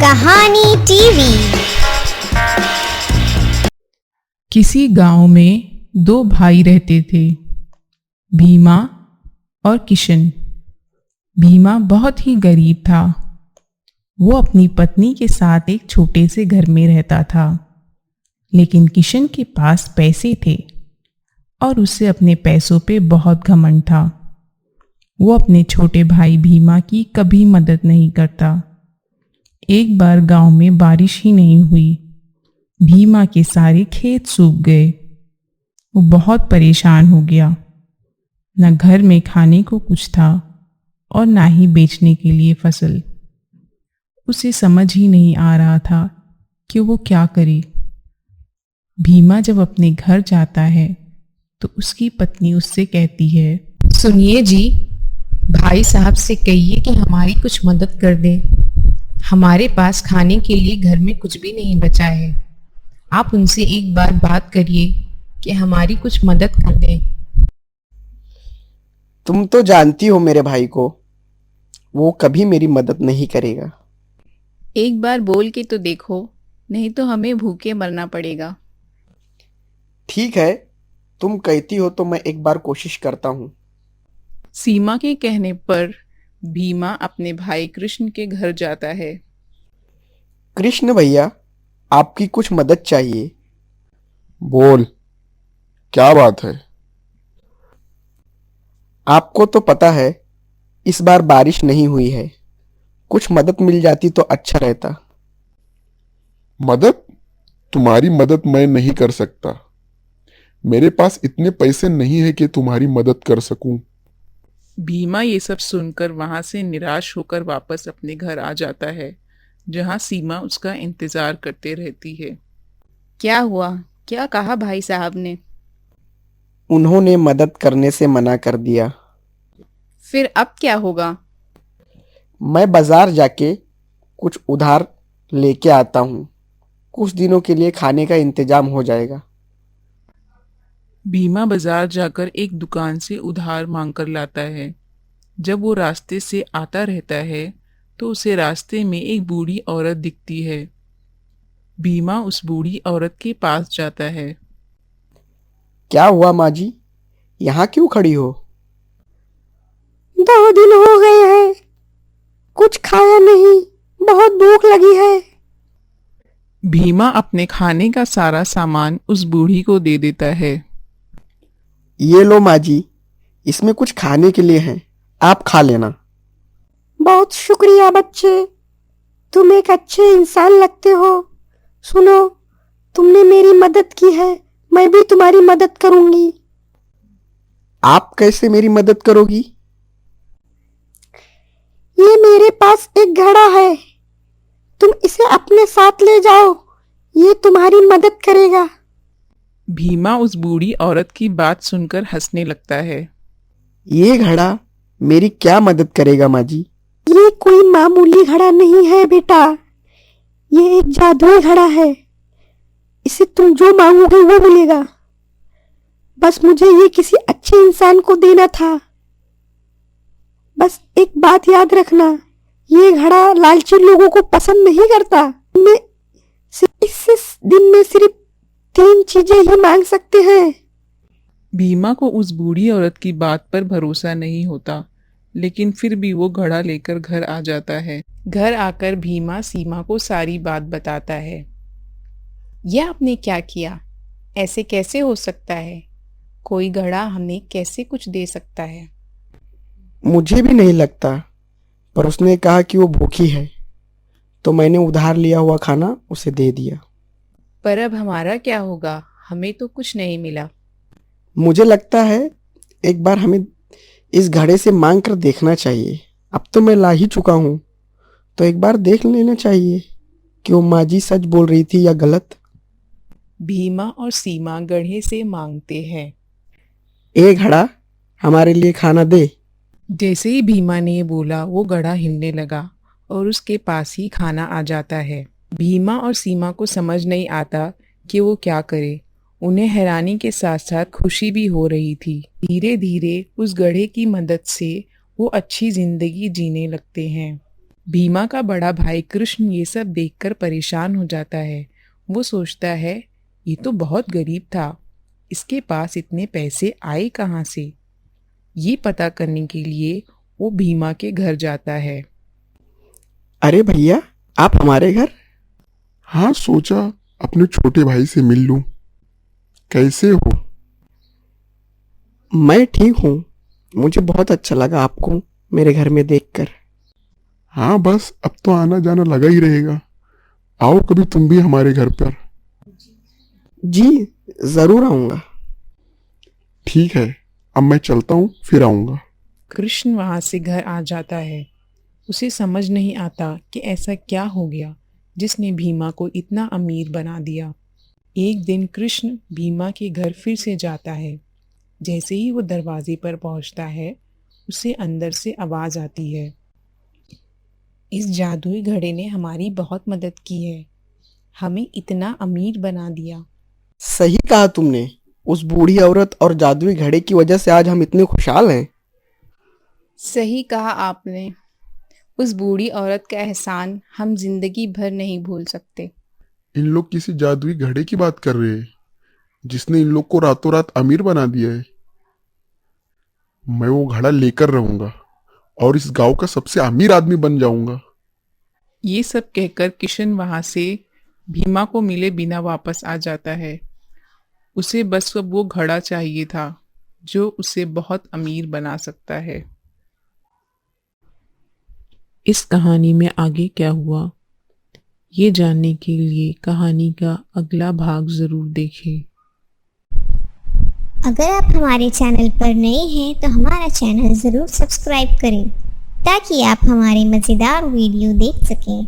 कहानी टीवी। किसी गांव में दो भाई रहते थे, भीमा और किशन। भीमा बहुत ही गरीब था। वो अपनी पत्नी के साथ एक छोटे से घर में रहता था, लेकिन किशन के पास पैसे थे और उसे अपने पैसों पे बहुत घमंड था। वो अपने छोटे भाई भीमा की कभी मदद नहीं करता। एक बार गांव में बारिश ही नहीं हुई। भीमा के सारे खेत सूख गए। वो बहुत परेशान हो गया। न घर में खाने को कुछ था और ना ही बेचने के लिए फसल। उसे समझ ही नहीं आ रहा था कि वो क्या करे। भीमा जब अपने घर जाता है तो उसकी पत्नी उससे कहती है, सुनिए जी, भाई साहब से कहिए कि हमारी कुछ मदद कर दें। हमारे पास खाने के लिए घर में कुछ भी नहीं बचा है। आप उनसे एक बार बात करिए कि हमारी कुछ मदद कर दें। तुम तो जानती हो मेरे भाई को, वो कभी मेरी मदद नहीं करेगा। एक बार बोल के तो देखो, नहीं तो हमें भूखे मरना पड़ेगा। ठीक है, तुम कहती हो तो मैं एक बार कोशिश करता हूँ। सीमा के कहने पर भीमा अपने भाई कृष्ण के घर जाता है। कृष्ण भैया, आपकी कुछ मदद चाहिए। बोल, क्या बात है? आपको तो पता है इस बार बारिश नहीं हुई है। कुछ मदद मिल जाती तो अच्छा रहता। मदद? तुम्हारी मदद मैं नहीं कर सकता। मेरे पास इतने पैसे नहीं है कि तुम्हारी मदद कर सकूं। भीमा ये सब सुनकर वहां से निराश होकर वापस अपने घर आ जाता है, जहां सीमा उसका इंतजार करते रहती है। क्या हुआ? क्या कहा भाई साहब ने? उन्होंने मदद करने से मना कर दिया। फिर अब क्या होगा? मैं बाजार जाके कुछ उधार लेके आता हूँ। कुछ दिनों के लिए खाने का इंतजाम हो जाएगा। भीमा बाजार जाकर एक दुकान से उधार मांग कर लाता है। जब वो रास्ते से आता रहता है तो उसे रास्ते में एक बूढ़ी औरत दिखती है। भीमा उस बूढ़ी औरत के पास जाता है। क्या हुआ माँ जी, यहाँ क्यों खड़ी हो? 2 दिन हो गए हैं, कुछ खाया नहीं, बहुत भूख लगी है। भीमा अपने खाने का सारा सामान उस बूढ़ी को दे देता है। ये लो माँ जी, इसमें कुछ खाने के लिए है, आप खा लेना। बहुत शुक्रिया बच्चे, तुम एक अच्छे इंसान लगते हो। सुनो, तुमने मेरी मदद की है, मैं भी तुम्हारी मदद करूंगी। आप कैसे मेरी मदद करोगी? ये मेरे पास एक घड़ा है, तुम इसे अपने साथ ले जाओ, ये तुम्हारी मदद करेगा। भीमा उस बूढ़ी औरत की बात सुनकर हंसने लगता है। ये घड़ा मेरी क्या मदद करेगा माँ जी? ये कोई मामूली घड़ा नहीं है बेटा, ये एक जादुई घड़ा है। इसे तुम जो मांगोगे वो मिलेगा। बस मुझे ये किसी अच्छे इंसान को देना था। बस एक बात याद रखना, ये घड़ा लालची लोगों को पसंद नहीं करता। इससे दिन में सिर्फ 3 चीजें ही मांग सकते हैं। भीमा को उस बूढ़ी औरत की बात पर भरोसा नहीं होता, लेकिन फिर भी वो घड़ा लेकर घर आ जाता है। घर आकर भीमा सीमा को सारी बात बताता है। यह आपने क्या किया? ऐसे कैसे हो सकता है? कोई घड़ा हमें कैसे कुछ दे सकता है? मुझे भी नहीं लगता, पर उसने कहा कि वो भूखी है, तो मैंने उधार लिया हुआ खाना उसे दे दिया। पर अब हमारा क्या होगा? हमें तो कुछ नहीं मिला। मुझे लगता है एक बार हमें इस घड़े से मांग कर देखना चाहिए। अब तो मैं ला ही चुका हूँ, तो एक बार देख लेना चाहिए कि वो माँ जी सच बोल रही थी या गलत। भीमा और सीमा गढ़े से मांगते हैं। ए घड़ा, हमारे लिए खाना दे। जैसे ही भीमा ने बोला, वो घड़ा हिलने लगा और उसके पास ही खाना आ जाता है। भीमा और सीमा को समझ नहीं आता कि वो क्या करे। उन्हें हैरानी के साथ साथ खुशी भी हो रही थी। धीरे धीरे उस घड़े की मदद से वो अच्छी जिंदगी जीने लगते हैं। भीमा का बड़ा भाई कृष्ण ये सब देखकर परेशान हो जाता है। वो सोचता है ये तो बहुत गरीब था, इसके पास इतने पैसे आए कहाँ से। ये पता करने के लिए वो भीमा के घर जाता है। अरे भैया, आप हमारे घर? हाँ, सोचा अपने छोटे भाई से मिल लूं। कैसे हो? मैं ठीक हूँ। मुझे बहुत अच्छा लगा आपको मेरे घर में देखकर। हाँ, बस अब तो आना जाना लगा ही रहेगा। आओ कभी तुम भी हमारे घर पर। जी, जरूर आऊँगा। ठीक है, अब मैं चलता हूँ, फिर आऊँगा। कृष्ण वहाँ से घर आ जाता है। उसे समझ नहीं आता कि ऐसा क्या हो गया जिसने भीमा को इतना अमीर बना दिया। एक दिन कृष्ण भीमा के घर फिर से जाता है। जैसे ही वो दरवाजे पर पहुंचता है, उसे अंदर से आवाज आती है, इस जादुई घड़े ने हमारी बहुत मदद की है, हमें इतना अमीर बना दिया। सही कहा तुमने। उस बूढ़ी औरत और जादुई घड़े की वजह से आज हम इतने खुशहाल हैं। सही कहा आपने। उस बूढ़ी औरत का एहसान हम जिंदगी भर नहीं भूल सकते। इन लोग किसी जादुई घड़े की बात कर रहे हैं जिसने इन लोग को रातों रात अमीर बना दिया है। मैं वो घड़ा लेकर रहूंगा और इस गांव का सबसे अमीर आदमी बन जाऊंगा। ये सब कहकर किशन वहां से भीमा को मिले बिना वापस आ जाता है। उसे बस अब वो घड़ा चाहिए था जो उसे बहुत अमीर बना सकता है। इस कहानी में आगे क्या हुआ, ये जानने के लिए कहानी का अगला भाग जरूर देखें। अगर आप हमारे चैनल पर नए हैं तो हमारा चैनल ज़रूर सब्सक्राइब करें ताकि आप हमारे मज़ेदार वीडियो देख सकें।